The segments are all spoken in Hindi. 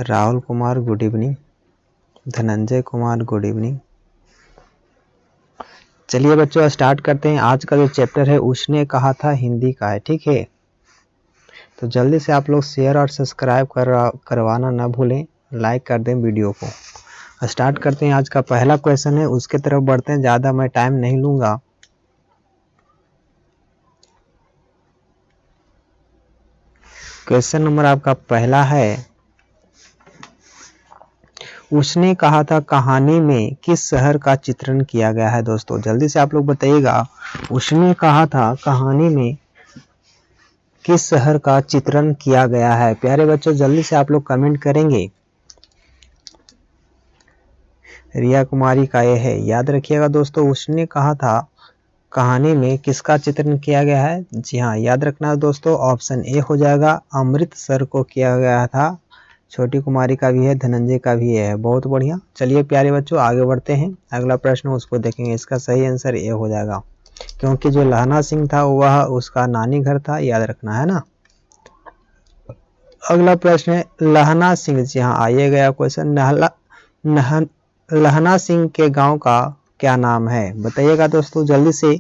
Rahul Kumar good evening, Dhananjay Kumar good evening. चलिए बच्चों स्टार्ट करते हैं। आज का जो चैप्टर है उसने कहा था हिंदी का है, ठीक है। तो जल्दी से आप लोग शेयर और सब्सक्राइब करवाना ना भूलें, लाइक कर दें वीडियो को। स्टार्ट करते हैं। आज का पहला क्वेश्चन है, उसके तरफ बढ़ते हैं, ज़्यादा मैं टाइम नहीं लूँगा। क्वेश्चन नंबर आपका पहला है, उसने कहा था कहानी में किस शहर का चित्रण किया गया है। दोस्तों जल्दी से आप लोग बताइएगा, उसने कहा था कहानी में किस शहर का चित्रण किया गया है। प्यारे बच्चों जल्दी से आप लोग कमेंट करेंगे। रिया कुमारी का ये है, याद रखिएगा दोस्तों। उसने कहा था कहानी में किसका चित्रण किया गया है। जी हाँ, याद रखना दोस्तों, ऑप्शन ए हो जाएगा, अमृतसर को किया गया था। छोटी कुमारी का भी है, धनंजय का भी है। बहुत बढ़िया। चलिए प्यारे बच्चों आगे बढ़ते हैं। अगला प्रश्न उसको देखेंगे। इसका सही आंसर ए हो जाएगा, क्योंकि जो लहना सिंह था वह उसका नानी घर था, याद रखना है ना। अगला प्रश्न है लहना सिंह। जी हाँ, आइए गया क्वेश्चन। लहना सिंह के गांव का क्या नाम है, बताइएगा दोस्तों जल्दी से।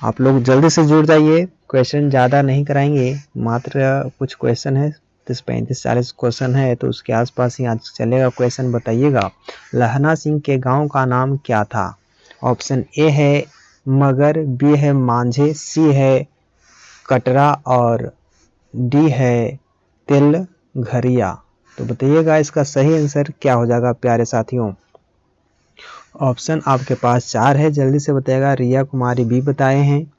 आप लोग जल्दी से जुड़ जाइए, क्वेश्चन ज़्यादा नहीं कराएंगे, मात्र कुछ क्वेश्चन है, 35-40 क्वेश्चन है, तो उसके आसपास ही आज चलेगा क्वेश्चन। बताइएगा लहना सिंह के गांव का नाम क्या था। ऑप्शन ए है मगर, बी है मांझे, सी है कटरा और डी है तिलघरिया। तो बताइएगा इसका सही आंसर क्या हो जाएगा प्यारे साथियों। ऑप्शन आपके पास 4 है, जल्दी से बताइएगा। रिया कुमारी भी बताए हैं,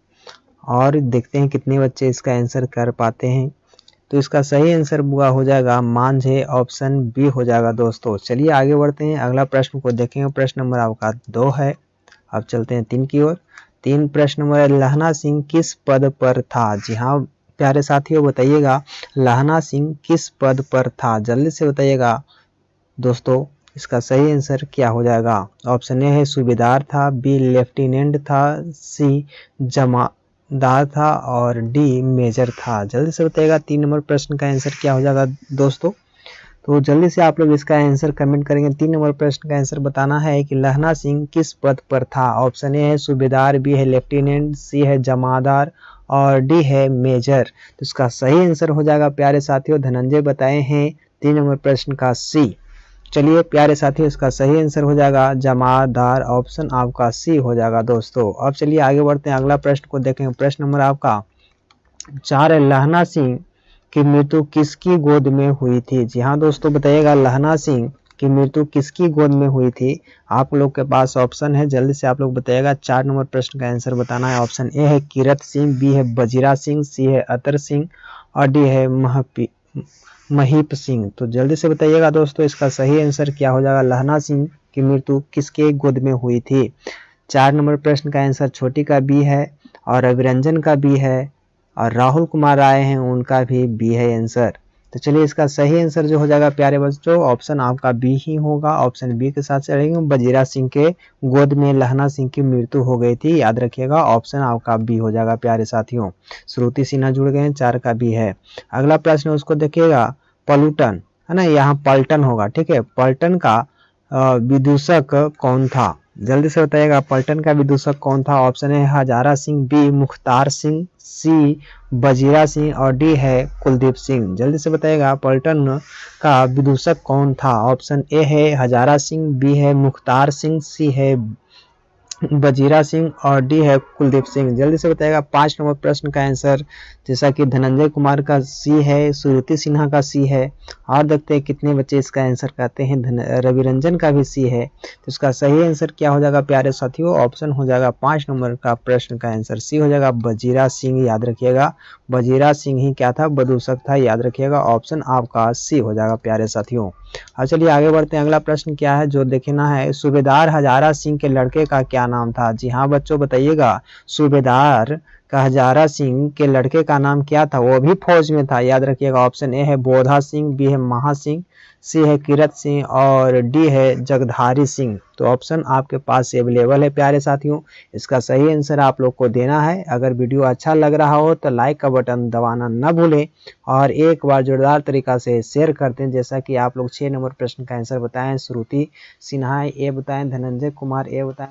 और देखते हैं कितने बच्चे इसका आंसर कर पाते हैं। तो इसका सही आंसर बुआ हो जाएगा मांझे, ऑप्शन बी हो जाएगा दोस्तों। चलिए आगे बढ़ते हैं, अगला प्रश्न को देखेंगे। प्रश्न नंबर आपका 2 है। अब चलते हैं 3 की ओर। 3 प्रश्न नंबर, लहना सिंह किस पद पर था। जी हाँ प्यारे साथियों बताइएगा, लहना सिंह किस पद पर था, जल्दी से बताइएगा दोस्तों। इसका सही आंसर क्या हो जाएगा। ऑप्शन ए है सूबेदार था, बी लेफ्टिनेंट था, सी जमादार था और डी मेजर था। जल्दी से बताइएगा 3 नंबर प्रश्न का आंसर क्या हो जाएगा दोस्तों। तो जल्दी से आप लोग इसका आंसर कमेंट करेंगे। 3 नंबर प्रश्न का आंसर बताना है कि लहना सिंह किस पद पर था। ऑप्शन ए है सूबेदार, बी है लेफ्टिनेंट, सी है जमादार और डी है मेजर। तो इसका सही आंसर हो जाएगा प्यारे साथियों, धनंजय बताए हैं 3 नंबर प्रश्न का सी। चलिए प्यारे साथियों इसका सही आंसर हो जाएगा जमादार, ऑप्शन आपका सी हो जाएगा दोस्तों। अब चलिए आगे बढ़ते हैं, अगला प्रश्न को देखेंगे। प्रश्न नंबर आपका 4 है, लहना सिंह की मृत्यु किसकी गोद में हुई थी। जी हाँ दोस्तों बताइएगा, लहना सिंह की मृत्यु किसकी गोद में हुई थी। आप लोग के पास ऑप्शन है, जल्दी से आप लोग बताइएगा। 4 नंबर प्रश्न का आंसर बताना है। ऑप्शन ए है कीरत सिंह, बी है बजीरा सिंह, सी है अतर सिंह और डी है महीप सिंह। तो जल्दी से बताइएगा दोस्तों, इसका सही आंसर क्या हो जाएगा। लहना सिंह की मृत्यु किसके गोद में हुई थी। 4 नंबर प्रश्न का आंसर छोटी का बी है और अभिरंजन का बी है और राहुल कुमार आए हैं उनका भी बी है आंसर। तो चलिए इसका सही आंसर जो हो जाएगा प्यारे बच्चों, ऑप्शन आपका बी ही होगा। ऑप्शन बी के साथ चलेंगे, बजीरा सिंह के गोद में लहना सिंह की मृत्यु हो गई थी, याद रखिएगा। ऑप्शन आपका बी हो जाएगा प्यारे साथियों। श्रुति सिन्हा जुड़ गए हैं, 4 का बी है। अगला प्रश्न उसको देखिएगा, पलूटन है ना, यहाँ पलटन होगा, ठीक है। पलटन का विदूषक कौन था, जल्दी से बताइएगा। पलटन का विदूषक कौन था। ऑप्शन है हजारा सिंह, बी मुख्तार सिंह, सी बजीरा सिंह और डी है कुलदीप सिंह। जल्दी से बताइएगा पलटन का विदूषक कौन था। ऑप्शन ए है हजारा सिंह, बी है मुख्तार सिंह, सी है बजीरा सिंह और डी है कुलदीप सिंह। जल्दी से बताइएगा 5 नंबर प्रश्न का आंसर, जैसा कि धनंजय कुमार का सी है, श्रुति सिन्हा का सी है, और देखते हैं कितने बच्चे इसका आंसर करते हैं। रविरंजन का भी सी है। तो इसका सही आंसर क्या हो जाएगा प्यारे साथियों। ऑप्शन हो जाएगा 5 नंबर का प्रश्न का आंसर सी हो जाएगा बजीरा सिंह, याद रखिएगा। बजीरा सिंह ही क्या था, विदूषक था, याद रखिएगा। ऑप्शन आपका सी हो जाएगा प्यारे साथियों। अब चलिए आगे बढ़ते हैं। अगला प्रश्न क्या है जो देखना है, सूबेदार हजारा सिंह के लड़के का क्या नाम था। जी हाँ बच्चों बताइएगा, सूबेदार का हजारा सिंह के लड़के का नाम क्या था, वो भी फौज में था, याद रखिएगा। ऑप्शन ए है बोधा सिंह, बी है महा सिंह, सी है किरत सिंह और डी है जगधारी सिंह। तो ऑप्शन आपके पास अवेलेबल है प्यारे साथियों, इसका सही आंसर आप लोग को देना है। अगर वीडियो अच्छा लग रहा हो तो लाइक का बटन दबाना न भूलें और एक बार जोरदार तरीका से शेयर कर दें। जैसा कि आप लोग 6 नंबर प्रश्न का आंसर बताएं, श्रुति सिन्हा ए बताएं, धनंजय कुमार ए बताएं,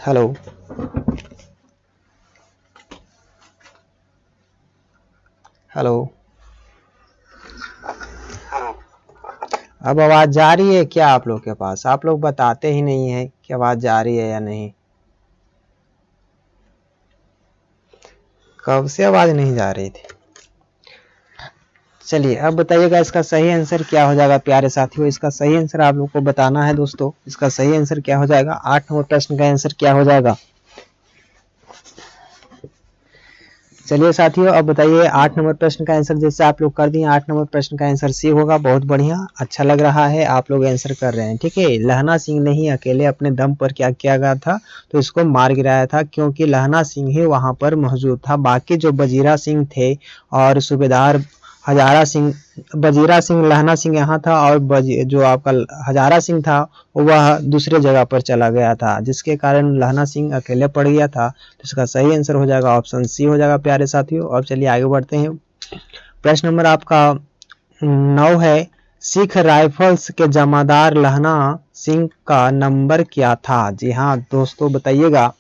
हेलो हेलो, अब आवाज जा रही है क्या आप लोग के पास? आप लोग बताते ही नहीं है कि आवाज जा रही है या नहीं। कब से आवाज नहीं जा रही थी? चलिए अब बताइएगा इसका सही आंसर क्या हो जाएगा प्यारे साथियों। इसका सही आंसर आप लोग को बताना है दोस्तों। इसका सही आंसर क्या हो जाएगा? 8 नंबर प्रश्न का आंसर क्या हो जाएगा? चलिए साथियों अब बताइए 8 नंबर प्रश्न का आंसर जैसे आप लोग कर दिए। 8 नंबर प्रश्न का आंसर सी होगा। बहुत बढ़िया, अच्छा लग रहा है आप लोग आंसर कर रहे हैं। ठीक है, लहना सिंह ने ही अकेले अपने दम पर क्या किया गया था, तो इसको मार गिराया था, क्योंकि लहना सिंह ही वहां पर मौजूद था। बाकी जो वजीरा सिंह थे और सूबेदार हजारा सिंह, वजीरा सिंह लहना सिंह यहाँ था और जो आपका हजारा सिंह था वह दूसरे जगह पर चला गया था, जिसके कारण लहना सिंह अकेले पड़ गया था। तो इसका सही आंसर हो जाएगा ऑप्शन सी हो जाएगा प्यारे साथियों। अब चलिए आगे बढ़ते हैं। प्रश्न नंबर आपका 9 है, सिख राइफल्स के जमादार लहना सिंह का नंबर क्या था? जी हाँ दोस्तों बताइएगा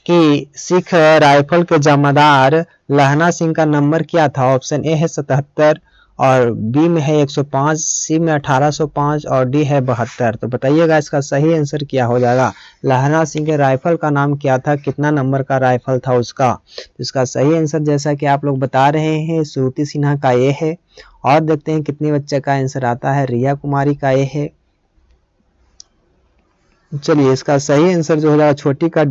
कि सिख राइफल के जमादार लहना सिंह का नंबर क्या था? ऑप्शन ए है 77 और बी में है 105, सी में 1805 और डी है 72। तो बताइएगा इसका सही आंसर क्या हो जाएगा। लहना सिंह के राइफल का नाम क्या था, कितना नंबर का राइफल था उसका? तो इसका सही आंसर जैसा कि आप लोग बता रहे हैं श्रुति सिन्हा का ये है। और देखते हैं कितने बच्चे का आंसर आता है। रिया कुमारी का ये है। चलिए इसका सही आंसर जो हो जाएगा छोटी का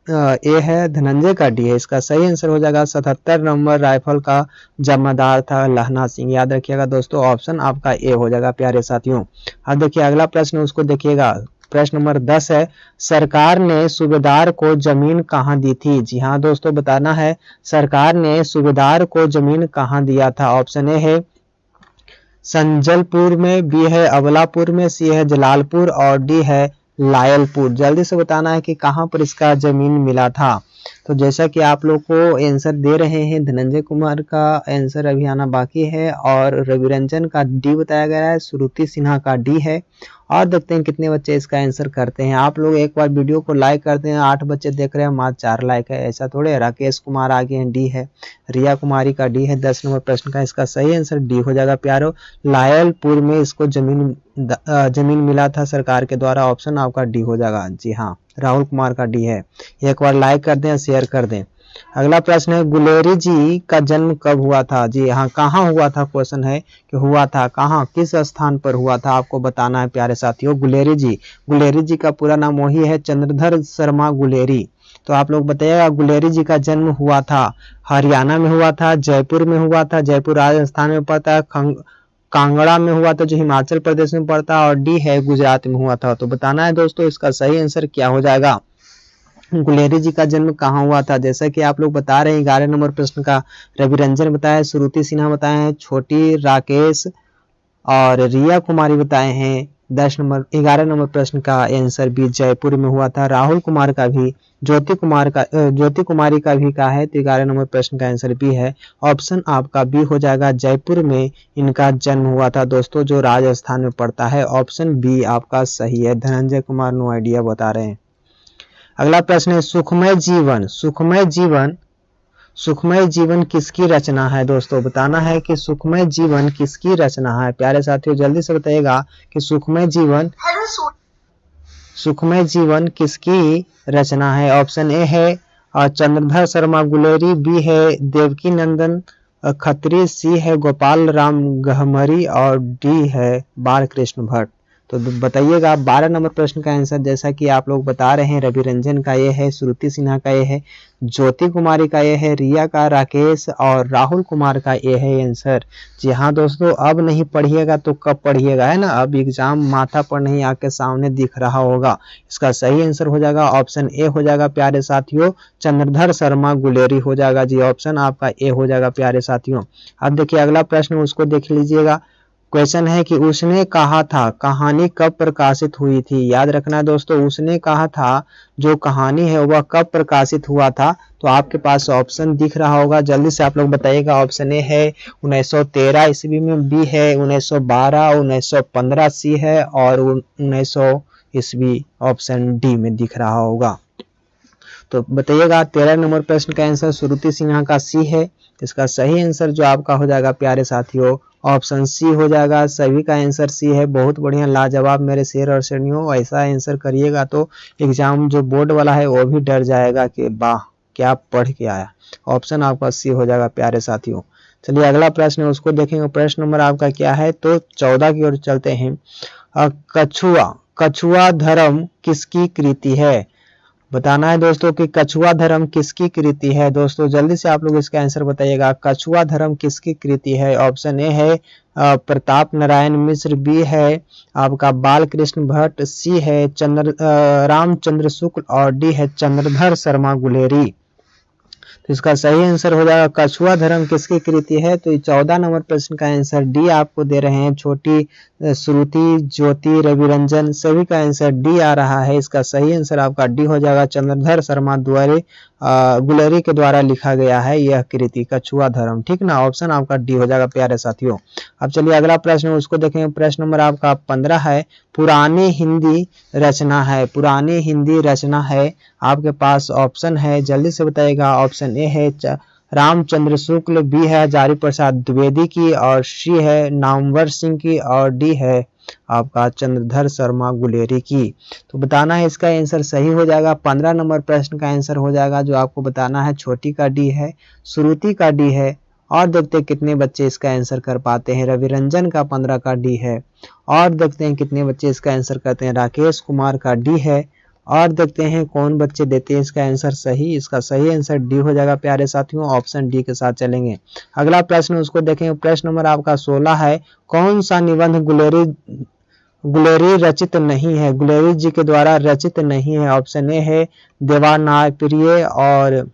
ए है, धनंजय का डी है। इसका सही आंसर हो जाएगा 77 नंबर राइफल का जमादार था लहना सिंह। याद रखिएगा दोस्तों, ऑप्शन आपका ए हो जाएगा प्यारे साथियों। अब देखिए अगला प्रश्न उसको देखिएगा। प्रश्न नंबर 10 है, सरकार ने सूबेदार को जमीन कहाँ दी थी? जी हाँ दोस्तों बताना है, सरकार ने सूबेदार को जमीन कहाँ दिया था? ऑप्शन ए है संजलपुर में, बी है अबलापुर में, सी है जलालपुर और डी है लायलपुर। जल्दी से बताना है कि कहां पर इसका जमीन मिला था। तो जैसा कि आप लोग को आंसर दे रहे हैं, धनंजय कुमार का आंसर अभी आना बाकी है और रविरंजन का डी बताया गया है, श्रुति सिन्हा का डी है। और देखते हैं कितने बच्चे इसका आंसर करते हैं। आप लोग एक बार वीडियो को लाइक करते हैं, 8 बच्चे देख रहे हैं, मात्र 4 लाइक है, ऐसा थोड़े। राकेश कुमार आगे हैं, डी है। रिया कुमारी का डी है। 10 नंबर प्रश्न का इसका सही आंसर डी हो जाएगा प्यारो। लायलपुर में इसको जमीन मिला था सरकार के द्वारा, ऑप्शन आपका डी हो जाएगा। जी हाँ, राहुल कुमार का डी है। एक बार लाइक कर दें, शेयर कर दें। अगला प्रश्न है, गुलेरी जी का जन्म कब हुआ था? जी हाँ, कहाँ हुआ था क्वेश्चन है कि हुआ था कहाँ, किस स्थान पर हुआ था, आपको बताना है प्यारे साथियों। गुलेरी जी का पूरा नाम वही है, चंद्रधर शर्मा गुलेरी। तो आप लोग बताइएगा, गुलेरी जी का जन्म हुआ था हरियाणा में हुआ था, जयपुर में हुआ था, जयपुर राजस्थान में पड़ता है, कांगड़ा में हुआ था जो हिमाचल प्रदेश में पड़ता है, और डी है गुजरात में हुआ था। तो बताना है दोस्तों इसका सही आंसर क्या हो जाएगा। गुलेरी जी का जन्म कहाँ हुआ था? जैसा कि आप लोग बता रहे हैं 11 नंबर प्रश्न का रविरंजन बताया, श्रुति सिन्हा बताए हैं, छोटी राकेश और रिया कुमारी बताए हैं। 11 नंबर प्रश्न का आंसर भी जयपुर में हुआ था। राहुल कुमार का भी, ज्योति कुमारी का भी का है, तो 11 नंबर प्रश्न का आंसर भी है। ऑप्शन आपका बी हो जाएगा, जयपुर में इनका जन्म हुआ था दोस्तों, जो राजस्थान में पड़ता है। ऑप्शन बी आपका सही है। धनंजय कुमार नो आइडिया बता रहे हैं। अगला प्रश्न है, सुखमय जीवन किसकी रचना है? दोस्तों बताना है कि सुखमय जीवन किसकी रचना है। प्यारे साथियों जल्दी से बताइएगा कि सुखमय जीवन किसकी रचना है। ऑप्शन ए है चंद्रधर शर्मा गुलेरी, बी है देवकी नंदन खत्री, सी है गोपाल राम गहमरी और डी है बालकृष्ण भट्ट। तो बताइएगा 12 नंबर प्रश्न का आंसर। जैसा कि आप लोग बता रहे हैं, रविरंजन का ये है, श्रुति सिन्हा का ये है, ज्योति कुमारी का ये है, रिया का, राकेश और राहुल कुमार का ये है आंसर। जी हाँ दोस्तों, अब नहीं पढ़िएगा तो कब पढ़िएगा, है ना। अब एग्जाम माथा पर नहीं आके सामने दिख रहा होगा। इसका सही आंसर हो जाएगा ऑप्शन ए हो जाएगा प्यारे साथियों, चंद्रधर शर्मा गुलेरी हो जाएगा। जी ऑप्शन आपका ए हो जाएगा प्यारे साथियों। अब देखिए अगला प्रश्न, उसको देख लीजिएगा। क्वेश्चन है कि उसने कहा था कहानी कब प्रकाशित हुई थी। याद रखना दोस्तों, उसने कहा था जो कहानी है वह कब प्रकाशित हुआ था। तो आपके पास ऑप्शन दिख रहा होगा, जल्दी से आप लोग बताइएगा। ऑप्शन ए है 1913 ईस्वी में, बी है 1912, 1915 सी है और 1900 ईस्वी ऑप्शन डी में दिख रहा होगा। तो बताइएगा 13 नंबर प्रश्न का आंसर श्रुति सिन्हा का सी है। इसका सही आंसर जो आपका हो जाएगा प्यारे साथियों, ऑप्शन सी हो जाएगा। सभी का आंसर सी है। बहुत बढ़िया, लाजवाब मेरे शेर और शेरनियों। ऐसा आंसर करिएगा तो एग्जाम जो बोर्ड वाला है वो भी डर जाएगा कि वाह क्या पढ़ के आया। ऑप्शन आपका सी हो जाएगा प्यारे साथियों। चलिए अगला प्रश्न है, उसको देखेंगे। प्रश्न नंबर आपका क्या है, तो 14 की ओर चलते हैं। कछुआ धर्म किसकी कृति है? बताना है दोस्तों कि कछुआ धर्म किसकी कृति है। दोस्तों जल्दी से आप लोग इसका आंसर बताइएगा, कछुआ धर्म किसकी कृति है। ऑप्शन ए है प्रताप नारायण मिश्र, बी है आपका बालकृष्ण भट्ट, सी है रामचंद्र शुक्ल और डी है चंद्रधर शर्मा गुलेरी। तो इसका सही आंसर हो जाएगा कछुआ धर्म किसकी कृति है। तो 14 नंबर प्रश्न का आंसर डी आपको दे रहे हैं। छोटी, श्रुति, ज्योति, रविरंजन सभी का आंसर डी आ रहा है। इसका सही आंसर आपका डी हो जाएगा। चंद्रधर शर्मा गुलेरी के द्वारा लिखा गया है यह कृति कछुआ धर्म, ठीक ना। ऑप्शन आपका डी हो जाएगा प्यारे साथियों। अब चलिए अगला प्रश्न उसको देखेंगे। प्रश्न नंबर आपका 15 है, पुरानी हिंदी रचना है। पुरानी हिंदी रचना है, आपके पास ऑप्शन है, जल्दी से बताइएगा। ऑप्शन ए है रामचंद्र शुक्ल, बी है हजारी प्रसाद द्विवेदी की और सी है नामवर सिंह की और डी है आपका चंद्रधर शर्मा गुलेरी की। तो बताना है इसका आंसर सही हो जाएगा। 15 नंबर प्रश्न का आंसर हो जाएगा जो आपको बताना है। छोटी का डी है, श्रुति का डी है और देखते हैं कितने बच्चे इसका आंसर कर पाते हैं। रविरंजन का 15 का डी है और देखते हैं कितने बच्चे इसका आंसर करते हैं। राकेश कुमार का डी है और देखते हैं कौन बच्चे देते हैं इसका आंसर सही। इसका सही आंसर डी हो जाएगा प्यारे साथियों। ऑप्शन डी के साथ चलेंगे। अगला प्रश्न उसको देखेंगे। प्रश्न नंबर आपका 16 है, कौन सा निबंध गुलेरी रचित नहीं है, गुलेरी जी के द्वारा रचित नहीं है। ऑप्शन ए है देवानाय प्रिय और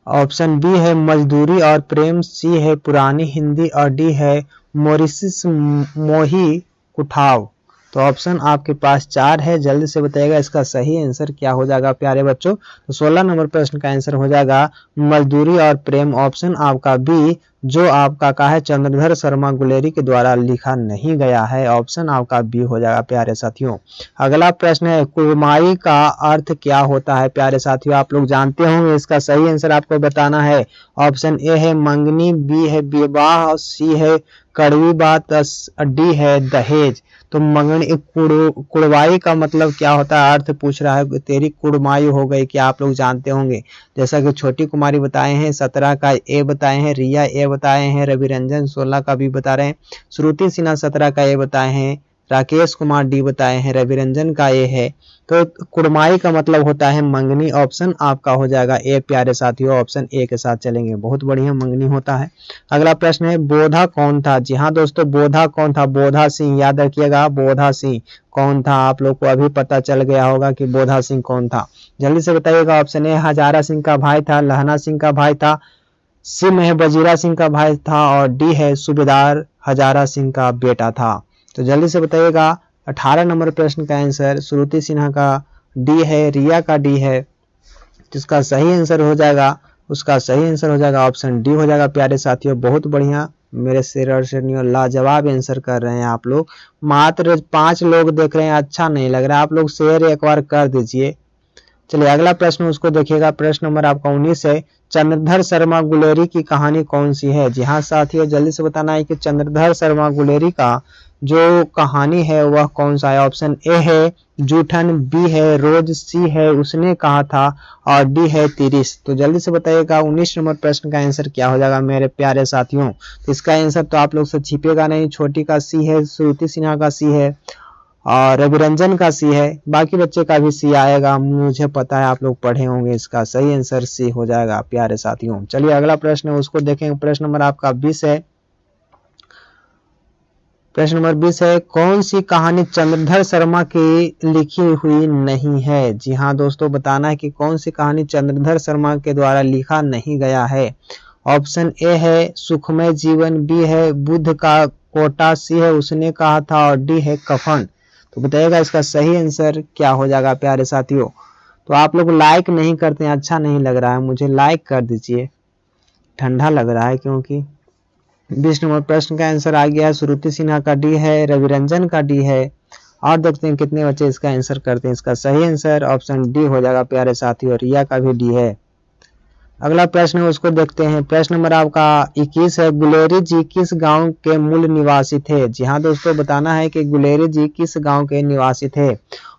ऑप्शन बी है मजदूरी और प्रेम, सी है पुरानी हिंदी और डी है मोरिसिस मोही कुठाव। तो ऑप्शन आपके पास 4 है, जल्दी से बताइएगा इसका सही आंसर क्या हो जाएगा प्यारे बच्चों। तो 16 नंबर प्रश्न का आंसर हो जाएगा मजदूरी और प्रेम, ऑप्शन आपका बी, जो आपका का है चंद्रधर शर्मा गुलेरी के द्वारा लिखा नहीं गया है, ऑप्शन आपका बी हो जाएगा प्यारे साथियों। अगला प्रश्न है कुड़माई का अर्थ क्या होता है प्यारे साथियों, आप लोग जानते होंगे, इसका सही आंसर आपको बताना है। ऑप्शन ए है मंगनी, बी है विवाह, सी है कड़वी बात, डी है दहेज। तो मंगनी कुड़वाई का मतलब क्या होता है, अर्थ पूछ रहा है, तेरी कुड़माई हो गई, क्या आप लोग जानते होंगे। जैसा कि छोटी कुमारी बताए हैं, 17 का ए बताए हैं, रिया ए बताए हैं, रवि रंजन 16 का बी बता रहे हैं, श्रुति सिन्हा 17 का ए बताए हैं, राकेश कुमार डी बताए हैं, रवि रंजन का ए है। तो कुड़माई का मतलब होता है मंगनी, ऑप्शन आपका हो जाएगा ए प्यारे साथियों, ऑप्शन ए के साथ चलेंगे, बहुत बढ़िया मंगनी होता है। अगला प्रश्न है बोधा कौन था। जी हाँ दोस्तों, बोधा कौन था, बोधा सिंह, याद रखिएगा बोधा सिंह कौन था, आप लोग को अभी पता चल गया होगा कि बोधा सिंह कौन था, जल्दी से बताइएगा। ऑप्शन ए हजारा सिंह का भाई था, लहना सिंह का भाई था, सी में है वजीरा सिंह का भाई था, और डी है सूबेदार हजारा सिंह का बेटा था। तो जल्दी से बताइएगा। 18 नंबर प्रश्न का आंसर श्रुति सिन्हा का डी है, रिया का डी है, जिसका सही आंसर हो जाएगा, उसका सही आंसर हो जाएगा ऑप्शन डी हो जाएगा प्यारे साथियों। बहुत बढ़िया, मेरे शेर लाजवाब आंसर कर रहे हैं आप लोग, मात्र 5 लोग देख रहे हैं, अच्छा नहीं लग रहा, आप लोग शेयर एक बार कर दीजिए। चलिए अगला प्रश्न उसको देखिएगा, प्रश्न नंबर आपका 19 है, चंद्रधर शर्मा गुलेरी की कहानी कौन सी है। जी हाँ साथियों, जल्दी से बताना है कि चंद्रधर शर्मा गुलेरी का जो कहानी है वह कौन सा है। ऑप्शन ए है जूठन, बी है रोज, सी है उसने कहा था, और डी है तिरिस। तो जल्दी से बताइएगा 19 नंबर प्रश्न का आंसर क्या हो जाएगा मेरे प्यारे साथियों। तो इसका आंसर तो आप लोग से छिपेगा नहीं, छोटी का सी है, श्रुति सिन्हा का सी है, और रवि रंजन का सी है, बाकी बच्चे का भी सी आएगा, मुझे पता है आप लोग पढ़े होंगे, इसका सही आंसर सी हो जाएगा प्यारे साथियों। चलिए अगला प्रश्न है उसको देखेंगे, प्रश्न नंबर आपका 20 है। प्रश्न नंबर 20 है, कौन सी कहानी चंद्रधर शर्मा की लिखी हुई नहीं है। जी हाँ दोस्तों, बताना है कि कौन सी कहानी चंद्रधर शर्मा के द्वारा लिखा नहीं गया है। ऑप्शन ए है सुखमय जीवन, बी है बुद्ध का कोटा, सी है उसने कहा था, और डी है कफन। तो बताइएगा इसका सही आंसर क्या हो जाएगा प्यारे साथियों। तो आप लोग लाइक नहीं करते हैं, अच्छा नहीं लग रहा है, मुझे लाइक कर दीजिए, ठंडा लग रहा है क्योंकि। 20 नंबर प्रश्न का आंसर आ गया है, श्रुति सिन्हा का डी है, रवि रंजन का डी है, और देखते हैं कितने बच्चे इसका आंसर करते हैं। इसका सही आंसर ऑप्शन डी हो जाएगा प्यारे साथियों, रिया का भी डी है। अगला प्रश्न है उसको देखते हैं, प्रश्न नंबर आपका 21 है, गुलेरी जी किस गांव के मूल निवासी थे। जी हाँ दोस्तों, बताना है कि गुलेरी जी किस गांव के निवासी थे।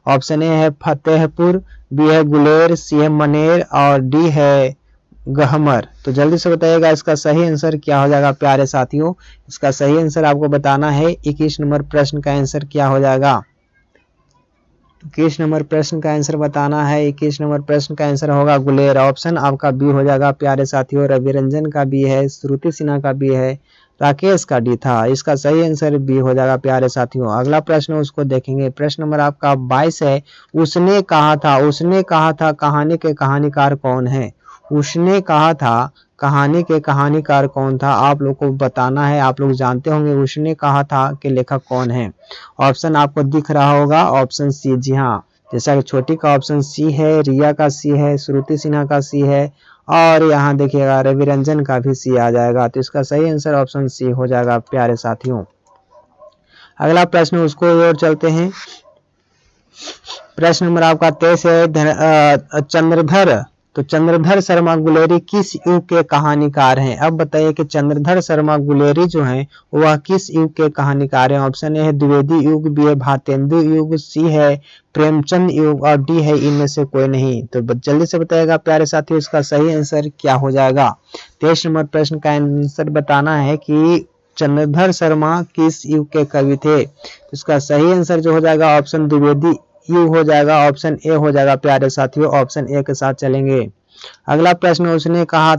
ऑप्शन ए है फतेहपुर, बी है गुलेर, सी है मनेर, और डी है गहमर। तो जल्दी से बताइएगा इसका सही आंसर क्या हो जाएगा प्यारे साथियों। इसका सही आंसर आपको बताना है। 21 नंबर प्रश्न का आंसर क्या हो जाएगा, 21 नंबर प्रश्न का आंसर बताना है। 21 नंबर प्रश्न का आंसर होगा गुलेर, ऑप्शन आपका बी हो जाएगा प्यारे साथियों। रवि रंजन का बी है, श्रुति सिन्हा का बी है, राकेश का डी था, इसका सही आंसर बी हो जाएगा प्यारे साथियों। अगला प्रश्न उसको देखेंगे, प्रश्न नंबर आपका 22 है, उसने कहा था, उसने कहा था कहानी के कहानीकार कौन है। उसने कहा था कहानी के कहानीकार कौन था, आप लोग को बताना है, आप लोग जानते होंगे उसने कहा था कि लेखक कौन है। ऑप्शन आपको दिख रहा होगा, ऑप्शन सी। जी हाँ, जैसा कि छोटी का ऑप्शन सी है, रिया का सी है, श्रुति सिन्हा का सी है, और यहाँ देखिएगा रवि रंजन का भी सी आ जाएगा। तो इसका सही आंसर ऑप्शन सी हो जाएगा प्यारे साथियों। अगला प्रश्न उसको और चलते हैं, प्रश्न नंबर आपका 23 है, चंद्रधर, तो चंद्रधर शर्मा गुलेरी किस युग के कहानीकार हैं। अब बताइए कि चंद्रधर शर्मा गुलेरी जो हैं वह किस युग के कहानीकार हैं। ऑप्शन ए है द्विवेदी युग, बी है भारतेंदु युग, सी है प्रेमचंद युग, और डी है इनमें से कोई नहीं। तो जल्दी से बताइएगा प्यारे साथियों इसका सही आंसर क्या हो जाएगा। 23 नंबर प्रश्न का आंसर बताना है कि चंद्रधर शर्मा किस युग के कवि थे। इसका सही आंसर जो हो जाएगा ऑप्शन द्विवेदी युग हो जाएगा, ऑप्शन ए हो जाएगा प्यारे साथियों, ऑप्शन ए के साथ चलेंगे। अगला प्रश्न उसने कहा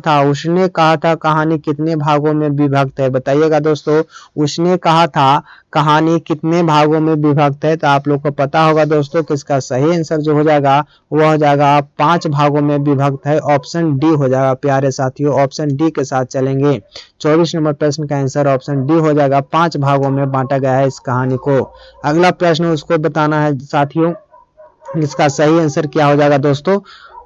था कहानी कितने भागों में विभक्त है, बताइएगा दोस्तों। उसने कहा था कहानी कितने भागों में विभक्त है, तो आप लोग को पता होगा दोस्तों कि इसका सही आंसर जो हो जाएगा वह हो जाएगा 5 भागों में विभक्त है, ऑप्शन डी हो जाएगा प्यारे साथियों, ऑप्शन डी के साथ चलेंगे। 24 नंबर प्रश्न का आंसर ऑप्शन डी हो जाएगा, 5 भागों में बांटा गया है इस कहानी को। अगला प्रश्न उसको बताना है साथियों, इसका सही आंसर क्या हो जाएगा दोस्तों।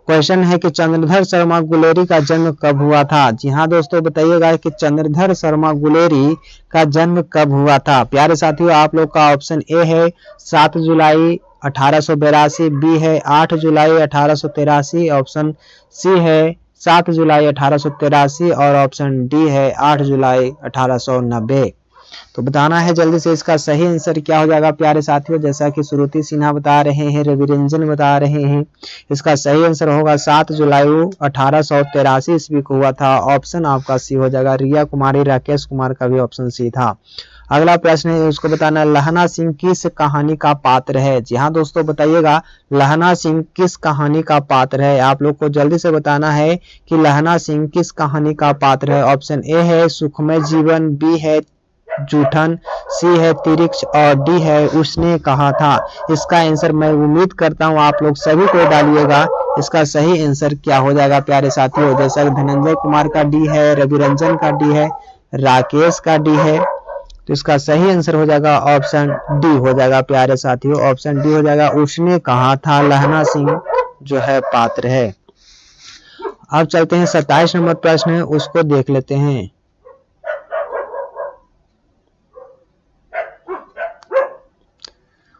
क्वेश्चन है कि चंद्रधर शर्मा गुलेरी का जन्म कब हुआ था। जी हाँ दोस्तों, बताइएगा कि चंद्रधर शर्मा गुलेरी का जन्म कब हुआ था। प्यारे साथियों, आप लोग का ऑप्शन ए है 7 जुलाई 1882, बी है 8 जुलाई 1883, ऑप्शन सी है 7 जुलाई 1883 और ऑप्शन डी है 8 जुलाई 1890। तो बताना है जल्दी से इसका सही आंसर क्या हो जाएगा प्यारे साथियों। जैसा कि श्रुति सिन्हा बता रहे हैं, रवि रंजन बता रहे हैं, इसका सही आंसर होगा 7 जुलाई 1883 ईस्वी को हुआ था, ऑप्शन आपका सी हो जाएगा। रिया कुमारी, राकेश कुमार का भी ऑप्शन सी था। अगला प्रश्न है उसको बताना, लहना सिंह किस कहानी का पात्र है। जी हाँ दोस्तों, बताइएगा लहना सिंह किस कहानी का पात्र है। आप लोग को जल्दी से बताना है कि लहना सिंह किस कहानी का पात्र है। ऑप्शन ए है सुखमय जीवन, बी है जूठन, सी है तिरिक्ष और डी है उसने कहा था। इसका आंसर मैं उम्मीद करता हूं आप लोग सभी को डालिएगा। इसका सही आंसर क्या हो जाएगा प्यारे साथियों। जैसा कि धनंजय कुमार का डी है, रवि रंजन का डी है, राकेश का डी है, तो इसका सही आंसर हो जाएगा ऑप्शन डी हो जाएगा प्यारे साथियों, ऑप्शन डी हो जाएगा। उसने कहा था लहना सिंह जो है पात्र है। अब चलते हैं 27 नंबर प्रश्न है उसको देख लेते हैं।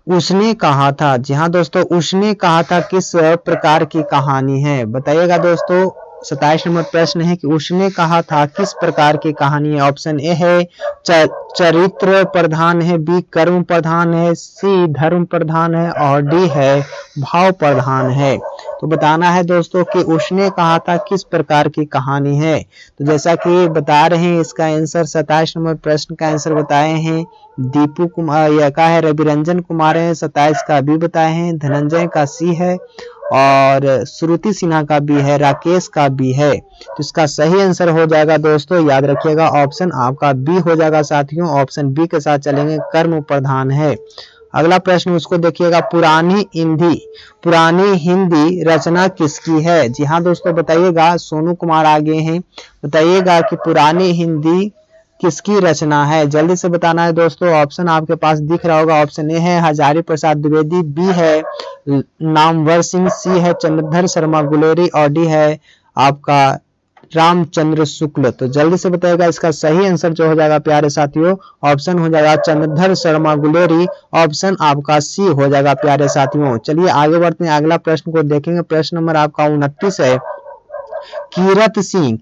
उसने कहा था, जी हाँ दोस्तों, उसने कहा था किस प्रकार की कहानी है। बताइएगा दोस्तों, 27 नंबर प्रश्न है कि उसने कहा था किस प्रकार की कहानी है। ऑप्शन ए है चरित्र प्रधान है, बी कर्म प्रधान है, सी धर्म प्रधान है और डी है भाव प्रधान है। तो बताना है दोस्तों कि उसने कहा था किस प्रकार की कहानी है। तो जैसा कि बता रहे हैं इसका आंसर 27 नंबर प्रश्न का आंसर बताए हैं दीपू कुमार या का है, रवि रंजन कुमार है, 27 का बी बताए हैं, धनंजय का सी है और श्रुति सिन्हा का भी है, राकेश का भी है। तो इसका सही आंसर हो जाएगा दोस्तों, याद रखिएगा ऑप्शन आपका बी हो जाएगा साथियों, ऑप्शन बी के साथ चलेंगे, कर्म प्रधान है। अगला प्रश्न उसको देखिएगा, पुरानी हिंदी रचना किसकी है। जी हाँ दोस्तों, बताइएगा, सोनू कुमार आगे हैं, बताइएगा कि पुरानी हिंदी किसकी रचना है। जल्दी से बताना है दोस्तों। ऑप्शन आपके पास दिख रहा होगा, ऑप्शन ए है हजारी प्रसाद द्विवेदी, बी है नामवर सिंह, सी है चंद्रधर शर्मा गुलेरी और डी है आपका रामचंद्र शुक्ल। तो जल्दी से बताइएगा इसका सही आंसर जो हो जाएगा प्यारे साथियों, ऑप्शन हो जाएगा चंद्रधर शर्मा गुलेरी, ऑप्शन आपका सी हो जाएगा प्यारे साथियों। चलिए आगे बढ़ते हैं, अगला प्रश्न को देखेंगे। प्रश्न नंबर आपका 29 है, कीरत सिंह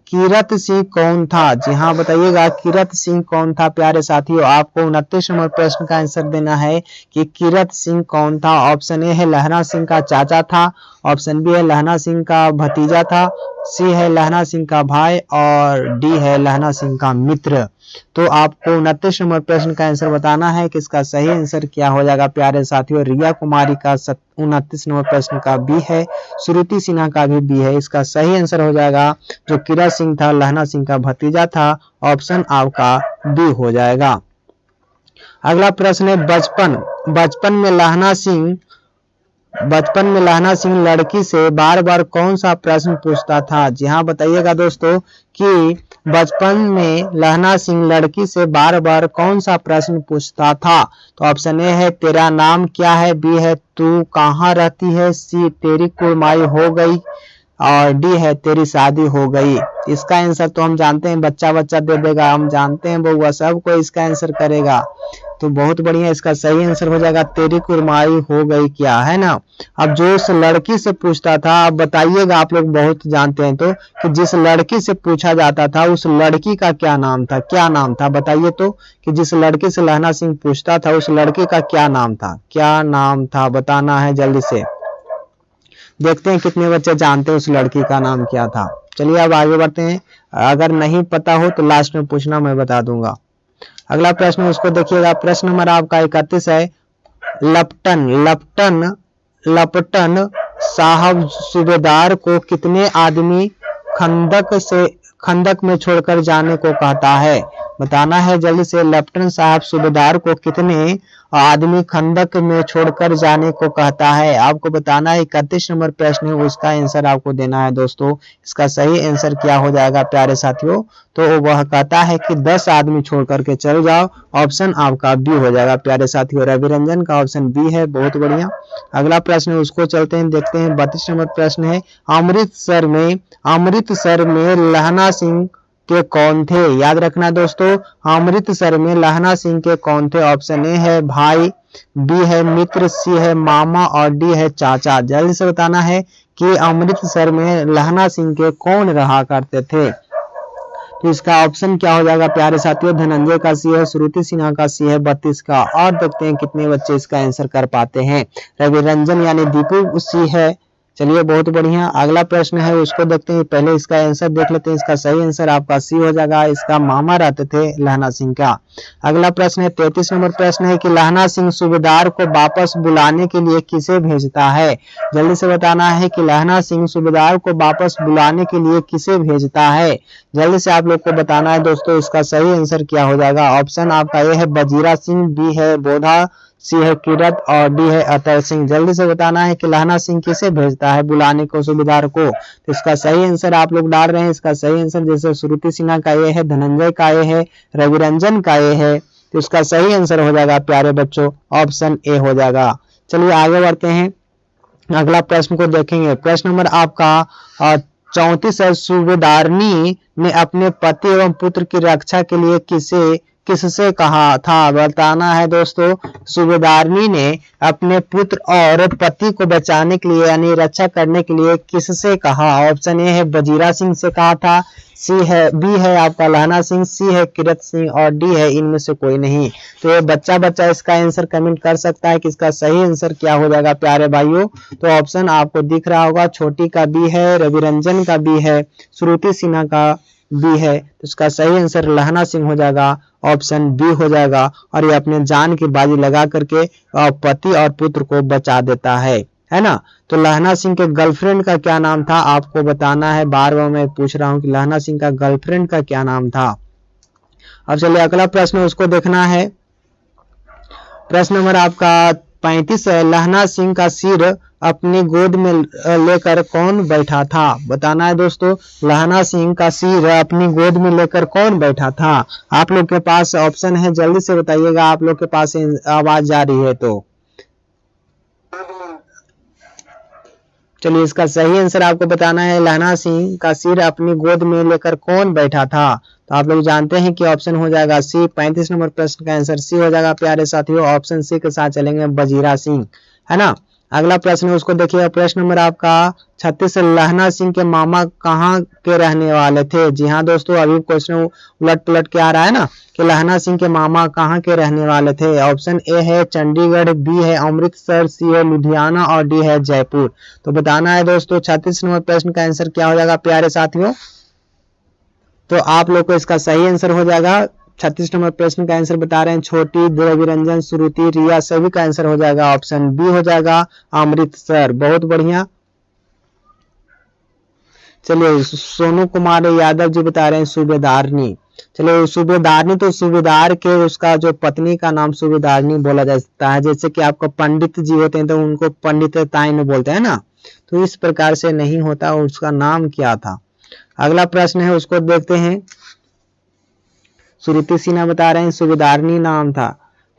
कौन था। जी हाँ, बताइएगा कीरत सिंह कौन था प्यारे साथियों। आपको 29 नंबर प्रश्न का आंसर देना है कि कीरत सिंह कौन था। ऑप्शन ए है लहना सिंह का चाचा था, ऑप्शन बी है लहना सिंह का भतीजा था, सी है लहना सिंह का भाई और डी है लहना सिंह का मित्र। तो आपको 29 नंबर प्रश्न का आंसर बताना है कि इसका सही आंसर क्या हो जाएगा प्यारे साथियों। रिया कुमारी का 29 नंबर प्रश्न का बी है, श्रुति सिन्हा का भी बी है। इसका सही आंसर हो जाएगा जो कीरत सिंह था लहना सिंह का भतीजा था, ऑप्शन आपका बी हो जाएगा। अगला प्रश्न है, बचपन में लहना सिंह लड़की से बार बार कौन सा प्रश्न पूछता था। जी हाँ, बताइएगा दोस्तों कि बचपन में लहना सिंह लड़की से बार बार कौन सा प्रश्न पूछता था। तो ऑप्शन ए है तेरा नाम क्या है, बी है तू कहाँ रहती है, सी तेरी कुमाई हो गई और डी है तेरी शादी हो गई। इसका आंसर तो हम जानते हैं, बच्चा दे देगा, हम जानते हैं बउआ सब कोई इसका आंसर करेगा। तो बहुत बढ़िया, इसका सही आंसर हो जाएगा तेरी कुरमाई हो गई क्या, है ना। अब जो उस लड़की से पूछता था, अब बताइएगा, आप लोग बहुत जानते हैं तो कि जिस लड़की से पूछा जाता था उस लड़की का क्या नाम था, बताइए तो कि जिस लड़की से लहना सिंह पूछता था उस लड़के का क्या नाम था, बताना है जल्दी से। देखते हैं कितने बच्चे जानते हैं उस लड़की का नाम क्या था। चलिए अब आगे बढ़ते हैं, अगर नहीं पता हो तो लास्ट में पूछना, मैं बता दूंगा। अगला प्रश्न उसको देखिएगा, प्रश्न नंबर आपका 31 है, लपटन साहब सूबेदार को कितने आदमी खंदक में छोड़कर जाने को कहता है? बताना है जल्दी से। लेफ्टिनेंट साहब सूबेदार को कितने आदमी खंदक में छोड़कर जाने को कहता है? आपको बताना है। 31 नंबर प्रश्न है, उसका आंसर आपको देना है दोस्तों। इसका सही आंसर क्या हो जाएगा प्यारे साथियों? तो वह कहता है कि 10 आदमी छोड़ करके चल जाओ। ऑप्शन आपका बी हो जाएगा प्यारे साथियों। रवि रंजन का ऑप्शन बी है। बहुत बढ़िया। अगला प्रश्न है, उसको चलते हैं, देखते हैं। 32 नंबर प्रश्न है, अमृतसर में लहना सिंह के कौन थे? याद रखना दोस्तों, अमृतसर में लहना सिंह के कौन थे? ऑप्शन ए है भाई, बी है मित्र, सी है मामा और डी है चाचा। जल्दी से बताना है कि अमृतसर में लहना सिंह के कौन रहा करते थे? तो इसका ऑप्शन क्या हो जाएगा प्यारे साथियों? धनंजय का सी है, श्रुति सिन्हा का सी है 32 का। और देखते हैं कितने बच्चे इसका आंसर कर पाते हैं। रवि रंजन यानी दीपू सी है। चलिए बहुत बढ़िया। अगला प्रश्न है, उसको देखते हैं। पहले इसका आंसर देख लेते हैं। इसका सही आंसर आपका सी हो जाएगा। इसका मामा रहते थे लहना सिंह का। अगला प्रश्न है, 33 नंबर प्रश्न है कि लहना सिंह सूबेदार को वापस बुलाने के लिए किसे भेजता है? जल्दी से बताना है कि लहना सिंह सूबेदार को वापस बुलाने के लिए किसे भेजता है? जल्दी से आप लोग को बताना है दोस्तों। इसका सही आंसर क्या हो जाएगा? ऑप्शन आपका ए है बजीरा सिंह, बी है बोधा, सी है किरत और डी है अतर सिंह। जल्दी से बताना है कि लहना सिंह किसे भेजता है बुलाने को सूबेदार को? तो इसका सही आंसर आप लोग डाल रहे हैं। इसका सही आंसर जैसे श्रुति सिन्हा का ये है, धनंजय का ये है, रवि रंजन का ये है। तो इसका सही आंसर हो जाएगा प्यारे बच्चों, ऑप्शन ए हो जाएगा। चलिए आगे बढ़ते हैं। अगला प्रश्न को देखेंगे। प्रश्न नंबर आपका 34 है, सूबेदारनी ने अपने पति एवं पुत्र की रक्षा के लिए किससे कहा था? बताना है दोस्तों। सूबेदारनी ने अपने पुत्र और पति को बचाने के लिए यानी रक्षा करने के लिए किससे कहा? ऑप्शन ए है बजीरा सिंह से कहा था, बी है आपका लहना सिंह, सी है किरत सिंह और डी है इनमें से कोई नहीं। तो ये बच्चा इसका आंसर कमेंट कर सकता है कि इसका सही आंसर क्या हो जाएगा प्यारे भाइयों। तो ऑप्शन आपको दिख रहा होगा, छोटी का बी है, रवि रंजन का बी है, श्रुति सिन्हा का बी है। तो इसका सही आंसर लहना सिंह हो जाएगा, ऑप्शन बी हो जाएगा। और ये अपने जान की बाजी लगा करके पति और पुत्र को बचा देता है ना। तो लहना सिंह के गर्लफ्रेंड का क्या नाम था? आपको बताना है। बार बार मैं पूछ रहा हूं कि लहना सिंह का गर्लफ्रेंड का क्या नाम था। अब चलिए अगला प्रश्न उसको देखना है। प्रश्न नंबर आपका 35 है, लहना सिंह का सिर अपनी गोद में लेकर कौन बैठा था? बताना है दोस्तों। लहना सिंह का सिर अपनी गोद में लेकर कौन बैठा था? आप लोग के पास ऑप्शन है, जल्दी से बताइएगा। आप लोग के पास आवाज जा रही है तो चलिए इसका सही आंसर आपको बताना है। लहना सिंह का सिर अपनी गोद में लेकर कौन बैठा था? तो आप लोग जानते हैं कि ऑप्शन हो जाएगा सी। 35 नंबर प्रश्न का आंसर सी हो जाएगा प्यारे साथियों। ऑप्शन सी के साथ चलेंगे, बजीरा सिंह, है ना। अगला प्रश्न है उसको देखिए। प्रश्न नंबर आपका 36, लहना सिंह के मामा कहाँ के रहने वाले थे? जी हाँ दोस्तों, अभी क्वेश्चन उलट पलट के आ रहा है ना कि लहना सिंह के मामा कहाँ के रहने वाले थे। ऑप्शन ए है चंडीगढ़, बी है अमृतसर, सी है लुधियाना और डी है जयपुर। तो बताना है दोस्तों 36 नंबर प्रश्न का आंसर क्या हो जाएगा प्यारे साथियों। तो आप लोग को इसका सही आंसर हो जाएगा। 36 नंबर प्रश्न का आंसर बता रहे हैं, छोटी, रवि रंजन, श्रुति, रिया, सभी का आंसर हो जाएगा ऑप्शन बी हो जाएगा, अमृतसर। बहुत बढ़िया। चलिए सोनू कुमार यादव जी बता रहे हैं सूबेदारनी। चलिए सूबेदारनी तो सूबेदार के उसका जो पत्नी का नाम सूबेदारनी बोला जाता है। जैसे कि आपको पंडित जी होते हैं तो उनको पंडिताइन बोलते हैं ना, तो इस प्रकार से नहीं होता। उसका नाम क्या था? अगला प्रश्न है उसको देखते हैं। श्रुति सिन्हा बता रहे हैं सूबेदारनी नाम था।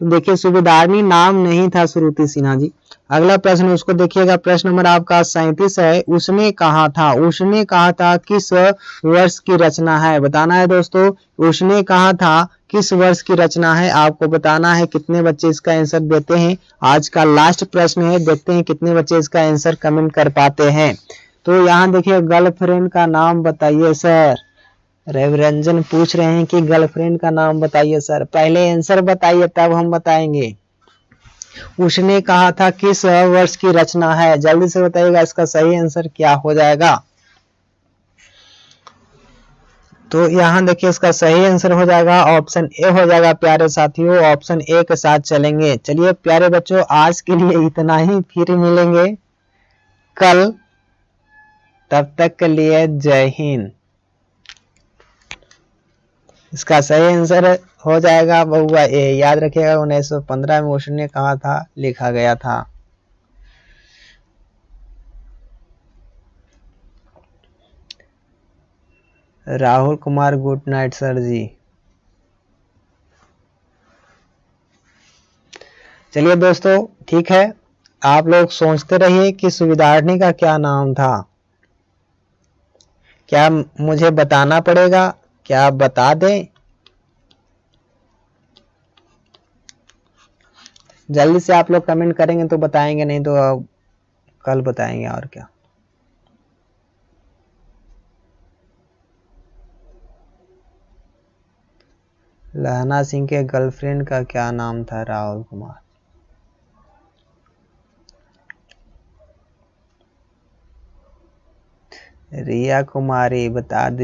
तो देखिए सूबेदारनी नाम नहीं था श्रुति सिन्हा जी। अगला प्रश्न उसको देखिएगा। प्रश्न नंबर आपका 37 है, उसने कहा था किस वर्ष की रचना है? बताना है दोस्तों, उसने कहा था किस वर्ष की रचना है? आपको बताना है। कितने बच्चे इसका आंसर देते हैं? आज का लास्ट प्रश्न है, देखते हैं कितने बच्चे इसका आंसर कमेंट कर पाते हैं। तो यहाँ देखिए, गर्लफ्रेंड का नाम बताइए सर। रवि रंजन पूछ रहे हैं कि गर्लफ्रेंड का नाम बताइए सर। पहले आंसर बताइए तब हम बताएंगे। उसने कहा था किस वर्ष की रचना है? जल्दी से बताइएगा इसका सही आंसर क्या हो जाएगा। तो यहाँ देखिए इसका सही आंसर हो जाएगा ऑप्शन ए हो जाएगा प्यारे साथियों। ऑप्शन ए के साथ चलेंगे। चलिए प्यारे बच्चों, आज के लिए इतना ही, फिर मिलेंगे कल। तब तक के लिए जय हिंद। इसका सही आंसर हो जाएगा बहुआ ए। याद रखिएगा 1915 में ओशो ने कहा था, लिखा गया था। Rahul Kumar good night sir ji. चलिए दोस्तों ठीक है, आप लोग सोचते रहिए कि सुविधार्थी का क्या नाम था। क्या मुझे बताना पड़ेगा? क्या आप बता दें? जल्दी से आप लोग कमेंट करेंगे तो बताएंगे, नहीं तो कल बताएंगे। और क्या, लहना सिंह के गर्लफ्रेंड का क्या नाम था? राहुल कुमार। रिया कुमारी बता दीजिए।